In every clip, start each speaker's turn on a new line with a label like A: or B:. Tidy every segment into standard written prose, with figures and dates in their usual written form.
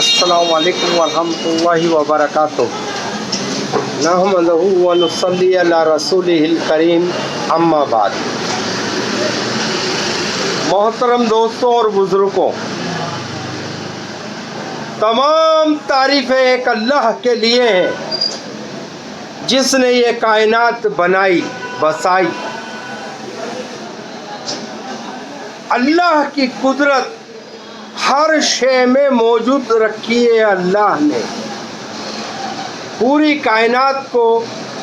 A: السلام علیکم ورحمۃ اللہ وبرکاتہ۔ نحمدہ ونصلی علی رسولہ الکریم، اما بعد۔ محترم دوستوں اور بزرگوں، تمام تعریفیں ایک اللہ کے لیے ہیں جس نے یہ کائنات بنائی بسائی۔ اللہ کی قدرت ہر شے میں موجود رکھی ہے۔ اللہ نے پوری کائنات کو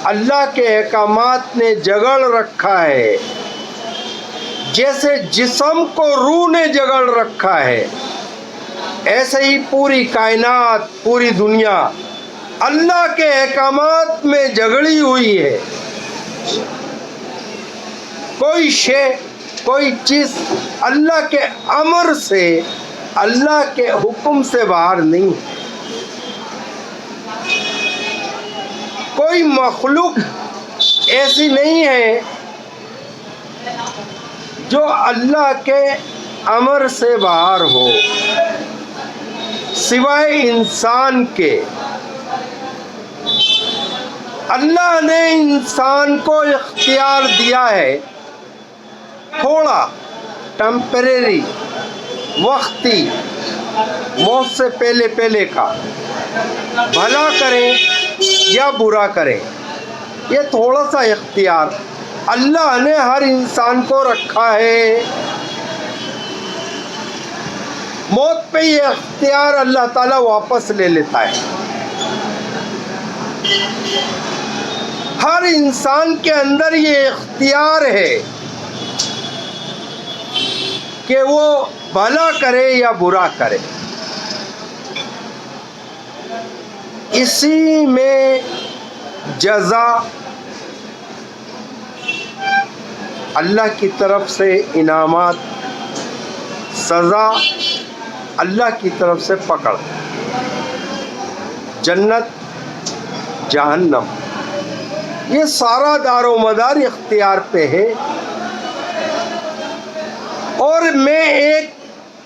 A: اللہ کے احکامات نے جگڑ رکھا ہے، جیسے جسم کو روح نے جگڑ رکھا ہے، ایسے ہی پوری کائنات، پوری دنیا اللہ کے احکامات میں جگڑی ہوئی ہے۔ کوئی شے، کوئی چیز اللہ کے امر سے، اللہ کے حکم سے باہر نہیں۔ کوئی مخلوق ایسی نہیں ہے جو اللہ کے امر سے باہر ہو، سوائے انسان کے۔ اللہ نے انسان کو اختیار دیا ہے، تھوڑا ٹیمپریری، وقتی، موت سے پہلے کا، بھلا کریں یا برا کریں، یہ تھوڑا سا اختیار اللہ نے ہر انسان کو رکھا ہے۔ موت پہ یہ اختیار اللہ تعالیٰ واپس لے لیتا ہے۔ ہر انسان کے اندر یہ اختیار ہے کہ وہ بھلا کرے یا برا کرے۔ اسی میں جزا اللہ کی طرف سے، انعامات، سزا اللہ کی طرف سے پکڑ، جنت، جہنم، یہ سارا دار و مدار اختیار پہ ہے۔ اور میں ایک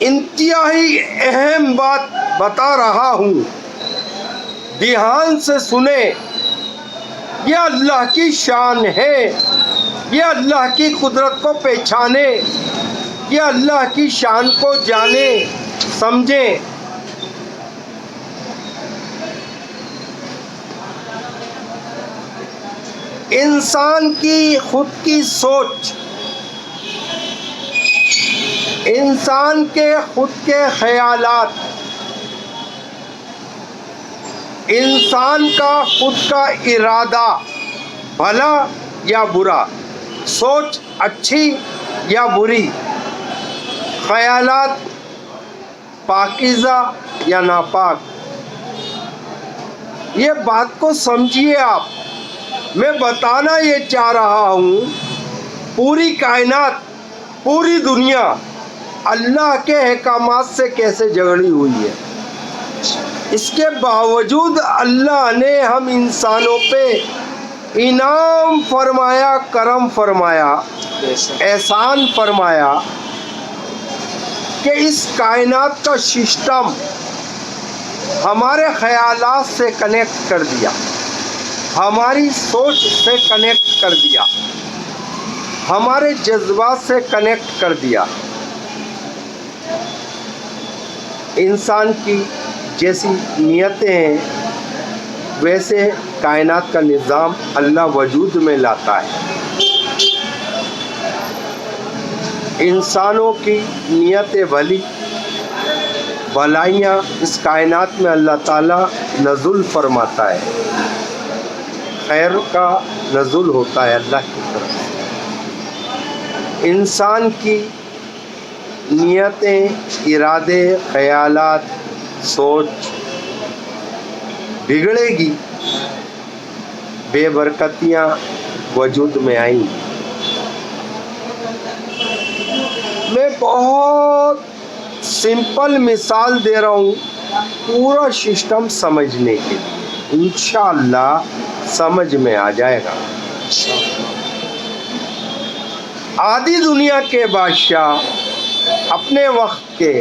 A: انتہائی اہم بات بتا رہا ہوں، دھیان سے سنیں۔ یہ اللہ کی شان ہے، یہ اللہ کی قدرت کو پہچانے، یہ اللہ کی شان کو جانے سمجھیں۔ انسان کی خود کی سوچ، انسان کے خود کے خیالات، انسان کا خود کا ارادہ، بھلا یا برا، سوچ اچھی یا بری، خیالات پاکیزہ یا ناپاک، یہ بات کو سمجھیے آپ۔ میں بتانا یہ چاہ رہا ہوں، پوری کائنات، پوری دنیا اللہ کے احکامات سے کیسے جگڑی ہوئی ہے۔ اس کے باوجود اللہ نے ہم انسانوں پہ انعام فرمایا، کرم فرمایا، احسان فرمایا کہ اس کائنات کا سسٹم ہمارے خیالات سے کنیکٹ کر دیا، ہماری سوچ سے کنیکٹ کر دیا، ہمارے جذبات سے کنیکٹ کر دیا۔ انسان کی جیسی نیتیں ہیں ویسے کائنات کا نظام اللہ وجود میں لاتا ہے۔ انسانوں کی نیتیں بھلی، بھلائیاں اس کائنات میں اللہ تعالیٰ نزول فرماتا ہے، خیر کا نزول ہوتا ہے اللہ کی طرف سے۔ انسان کی نیتیں، ارادے، خیالات، سوچ بگڑے گی، بے برکتیاں وجود میں آئیں گی۔ میں بہت سمپل مثال دے رہا ہوں پورا سسٹم سمجھنے کے لیے، انشاءاللہ سمجھ میں آ جائے گا۔ آدھی دنیا کے بادشاہ اپنے وقت کے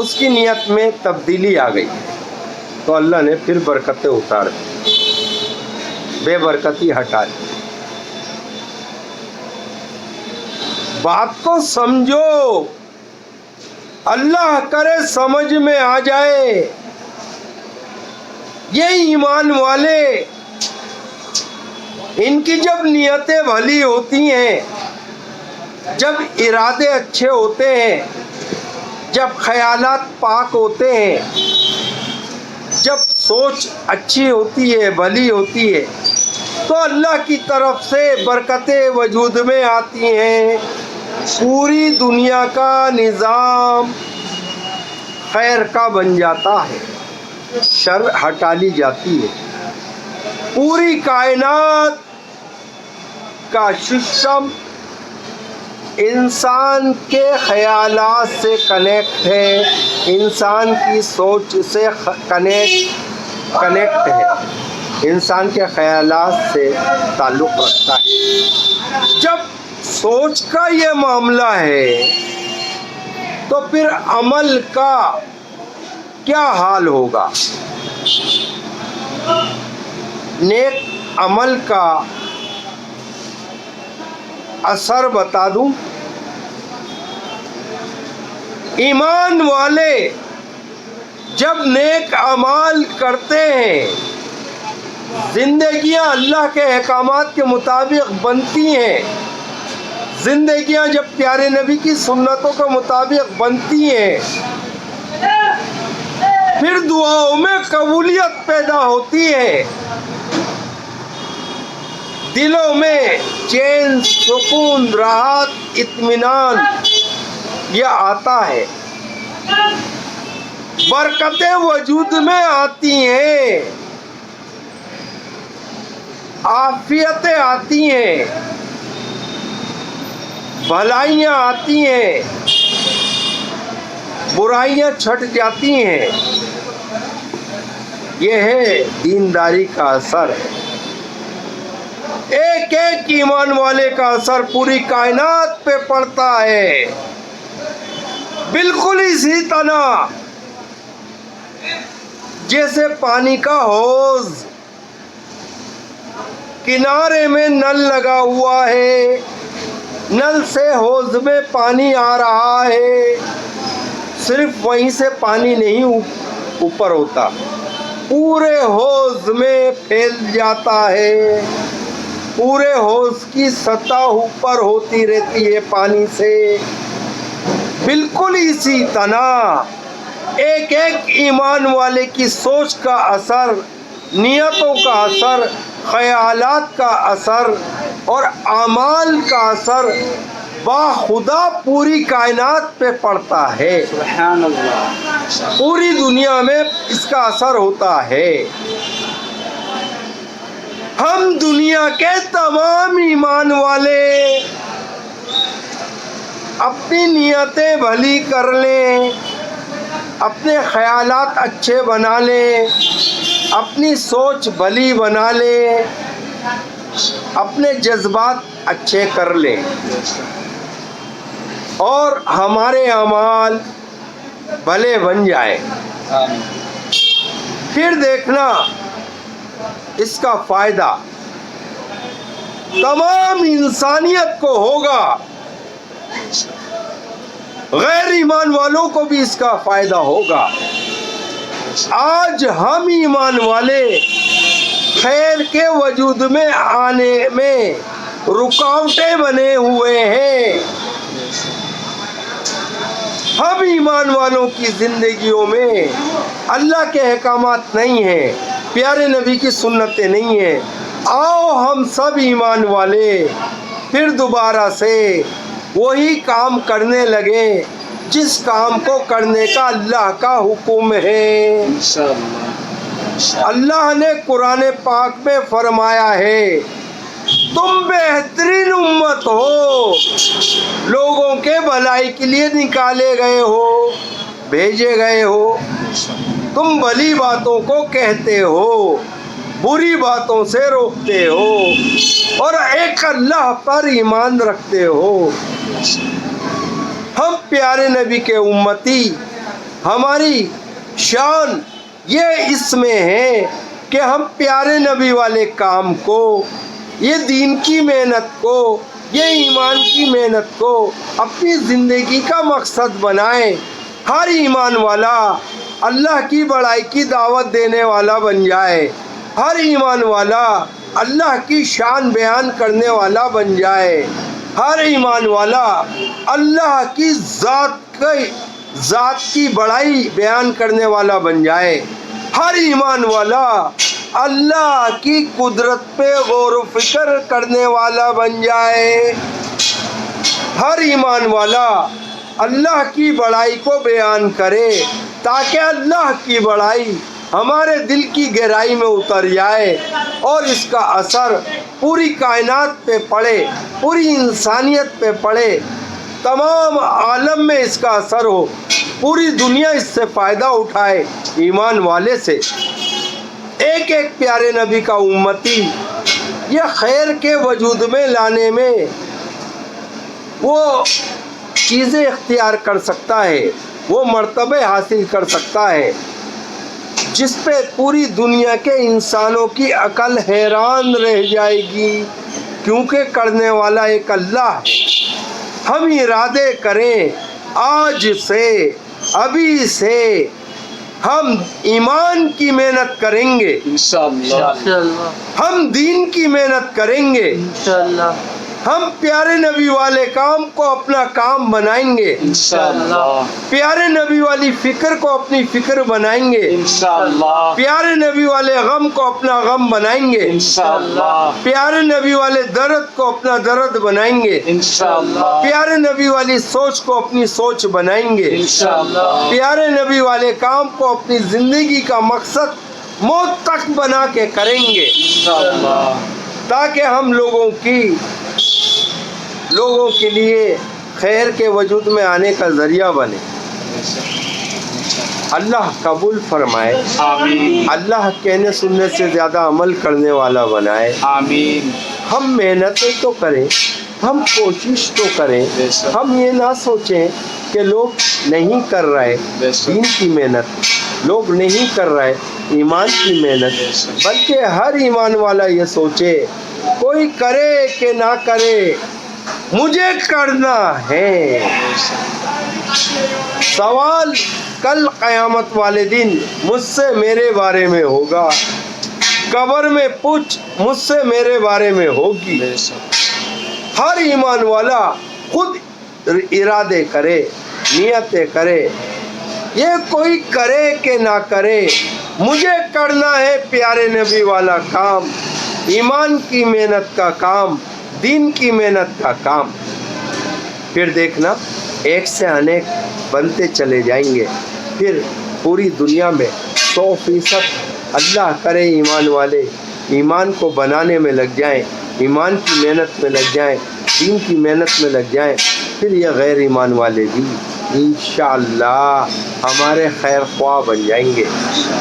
A: اس کی نیت میں تبدیلی آ گئی تو اللہ نے پھر برکتیں اتار دی، بے برکتی ہٹا دی۔ بات کو سمجھو، اللہ کرے سمجھ میں آ جائے۔ یہ ایمان والے، ان کی جب نیتیں بھلی ہوتی ہیں، جب ارادے اچھے ہوتے ہیں، جب خیالات پاک ہوتے ہیں، جب سوچ اچھی ہوتی ہے، بھلی ہوتی ہے، تو اللہ کی طرف سے برکتیں وجود میں آتی ہیں۔ پوری دنیا کا نظام خیر کا بن جاتا ہے، شر ہٹا لی جاتی ہے۔ پوری کائنات کا سسٹم انسان کے خیالات سے کنیکٹ ہے، انسان کی سوچ سے کنیکٹ ہے، انسان کے خیالات سے تعلق رکھتا ہے۔ جب سوچ کا یہ معاملہ ہے تو پھر عمل کا کیا حال ہوگا؟ نیک عمل کا اثر بتا دوں۔ ایمان والے جب نیک اعمال کرتے ہیں، زندگیاں اللہ کے احکامات کے مطابق بنتی ہیں، زندگیاں جب پیارے نبی کی سنتوں کے مطابق بنتی ہیں، پھر دعاؤں میں قبولیت پیدا ہوتی ہے، دلوں میں چین، سکون، راحت، اطمینان یہ آتا ہے، برکتیں وجود میں آتی ہیں، عافیتیں آتی ہیں، بھلائیاں آتی ہیں، برائیاں چھٹ جاتی ہیں۔ یہ ہے دینداری کا اثر، ایک ایک ایمان والے کا اثر پوری کائنات پہ پڑتا ہے۔ بالکل اسی طرح جیسے پانی کا حوض، کنارے میں نل لگا ہوا ہے، نل سے حوض میں پانی آ رہا ہے، صرف وہیں سے پانی نہیں اوپر ہوتا، پورے حوض میں پھیل جاتا ہے، پورے حوض کی سطح اوپر ہوتی رہتی ہے پانی سے۔ بالکل اسی طرح ایک ایک ایمان والے کی سوچ کا اثر، نیتوں کا اثر، خیالات کا اثر اور اعمال کا اثر باخدا پوری کائنات پہ پڑتا ہے۔
B: سبحان اللہ۔
A: پوری دنیا میں اس کا اثر ہوتا ہے۔ ہم دنیا کے تمام ایمان والے اپنی نیتیں بھلی کر لیں، اپنے خیالات اچھے بنا لیں، اپنی سوچ بھلی بنا لیں، اپنے جذبات اچھے کر لیں، اور ہمارے اعمال بھلے بن جائیں، پھر دیکھنا اس کا فائدہ تمام انسانیت کو ہوگا، غیر ایمان والوں کو بھی اس کا فائدہ ہوگا۔ آج ہم ایمان والے خیر کے وجود میں آنے میں رکاوٹیں بنے ہوئے ہیں۔ ہم ایمان والوں کی زندگیوں میں اللہ کے احکامات نہیں ہیں، پیارے نبی کی سنتیں نہیں ہیں۔ آؤ ہم سب ایمان والے پھر دوبارہ سے وہی کام کرنے لگے جس کام کو کرنے کا اللہ کا حکم ہے۔ اللہ نے قرآن پاک میں فرمایا ہے، تم بہترین امت ہو، لوگوں کے بھلائی کے لیے نکالے گئے ہو، بھیجے گئے ہو، تم بھلی باتوں کو کہتے ہو، بری باتوں سے روکتے ہو، اور ایک اللہ پر ایمان رکھتے ہو۔ ہم پیارے نبی کے امتی ہماری شان یہ اس میں ہے کہ ہم پیارے نبی والے کام کو، یہ دین کی محنت کو، یہ ایمان کی محنت کو اپنی زندگی کا مقصد بنائیں۔ ہر ایمان والا اللہ کی بڑائی کی دعوت دینے والا بن جائے، ہر ایمان والا اللہ کی شان بیان کرنے والا بن جائے، ہر ایمان والا اللہ کی ذات کی بڑائی بیان کرنے والا بن جائے، ہر ایمان والا اللہ کی قدرت پہ غور و فکر کرنے والا بن جائے، ہر ایمان والا اللہ کی بڑائی کو بیان کرے تاکہ اللہ کی بڑائی ہمارے دل کی گہرائی میں اتر جائے اور اس کا اثر پوری کائنات پہ پڑے، پوری انسانیت پہ پڑے، تمام عالم میں اس کا اثر ہو، پوری دنیا اس سے فائدہ اٹھائے ایمان والے سے۔ ایک ایک پیارے نبی کا امتی یہ خیر کے وجود میں لانے میں وہ چیزیں اختیار کر سکتا ہے، وہ مرتبے حاصل کر سکتا ہے جس پہ پوری دنیا کے انسانوں کی عقل حیران رہ جائے گی، کیونکہ کرنے والا ایک اللہ ہے۔ ہم ارادے کریں آج سے، ابھی سے ہم ایمان کی محنت کریں گے،
B: انشاءاللہ
A: ہم دین کی محنت کریں گے،
B: انشاءاللہ
A: ہم پیارے نبی والے کام کو اپنا کام بنائیں گے،
B: انشاءاللہ
A: پیارے نبی والی فکر کو اپنی فکر بنائیں گے،
B: انشاءاللہ
A: پیارے نبی والے غم کو اپنا غم بنائیں گے،
B: انشاءاللہ
A: پیارے نبی والے درد کو اپنا درد بنائیں گے،
B: انشاءاللہ
A: پیارے نبی والی سوچ کو اپنی سوچ بنائیں گے،
B: انشاءاللہ
A: پیارے نبی والے کام کو اپنی زندگی کا مقصد موت تک بنا کے کریں گے،
B: انشاءاللہ
A: تاکہ ہم لوگوں کے لیے خیر کے وجود میں آنے کا ذریعہ بنے۔ اللہ قبول فرمائے،
B: آمین
A: اللہ کہنے سننے سے زیادہ عمل کرنے والا بنائے۔
B: آمین
A: ہم محنتیں تو کریں، ہم کوشش تو کریں، ہم یہ نہ سوچیں کہ لوگ نہیں کر رہے دین کی محنت، لوگ نہیں کر رہے ایمان کی محنت، بلکہ ہر ایمان والا یہ سوچے کوئی کرے کہ نہ کرے مجھے کرنا ہے۔ سوال کل قیامت والے دن مجھ سے میرے بارے میں ہوگا، قبر میں پوچھ مجھ سے میرے بارے میں ہوگی۔ ہر ایمان والا خود ارادے کرے، نیتیں کرے، یہ کوئی کرے کہ نہ کرے مجھے کرنا ہے پیارے نبی والا کام، ایمان کی محنت کا کام، دین کی محنت کا کام۔ پھر دیکھنا ایک سے انیک بنتے چلے جائیں گے، پھر پوری دنیا میں 100% اللہ کرے ایمان والے ایمان کو بنانے میں لگ جائیں، ایمان کی محنت میں لگ جائیں، دین کی محنت میں لگ جائیں، پھر یہ غیر ایمان والے بھی انشاءاللہ ہمارے خیر خواہ بن جائیں گے۔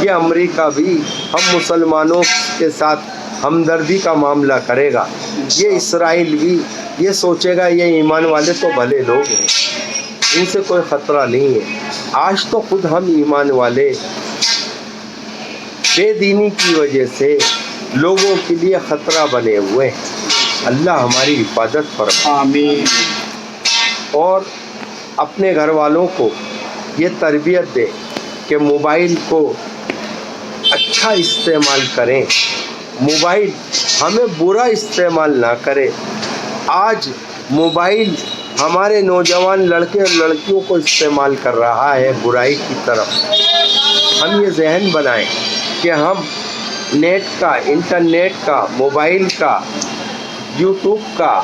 A: یہ امریکہ بھی ہم مسلمانوں کے ساتھ ہمدردی کا معاملہ کرے گا، یہ اسرائیل بھی یہ سوچے گا یہ ایمان والے تو بھلے لوگ ہیں، ان سے کوئی خطرہ نہیں ہے۔ آج تو خود ہم ایمان والے بے دینی کی وجہ سے لوگوں کے لیے خطرہ بنے ہوئے ہیں۔ اللہ ہماری حفاظت فرمائے،
B: آمین
A: اور اپنے گھر والوں کو یہ تربیت دے کہ موبائل کو اچھا استعمال کریں، موبائل ہمیں برا استعمال نہ کرے۔ آج موبائل ہمارے نوجوان لڑکے اور لڑکیوں کو استعمال کر رہا ہے برائی کی طرف۔ ہم یہ ذہن بنائیں کہ ہم نیٹ کا، انٹرنیٹ کا، موبائل کا، یوٹیوب کا،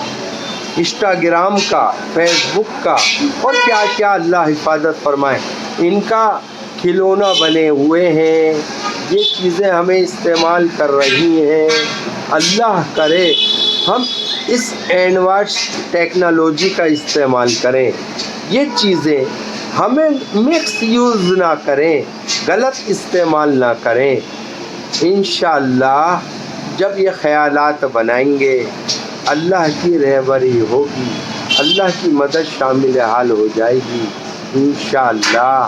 A: انسٹاگرام کا، فیس بک کا اور کیا کیا اللہ حفاظت فرمائے، ان کا کھلونا بنے ہوئے ہیں، یہ چیزیں ہمیں استعمال کر رہی ہیں۔ اللہ کرے ہم اس اینڈرائڈ ٹیکنالوجی کا استعمال کریں، یہ چیزیں ہمیں مکس یوز نہ کریں، غلط استعمال نہ کریں۔ انشاءاللہ جب یہ خیالات بنائیں گے اللہ کی رہبری ہوگی، اللہ کی مدد شامل حال ہو جائے گی انشاءاللہ۔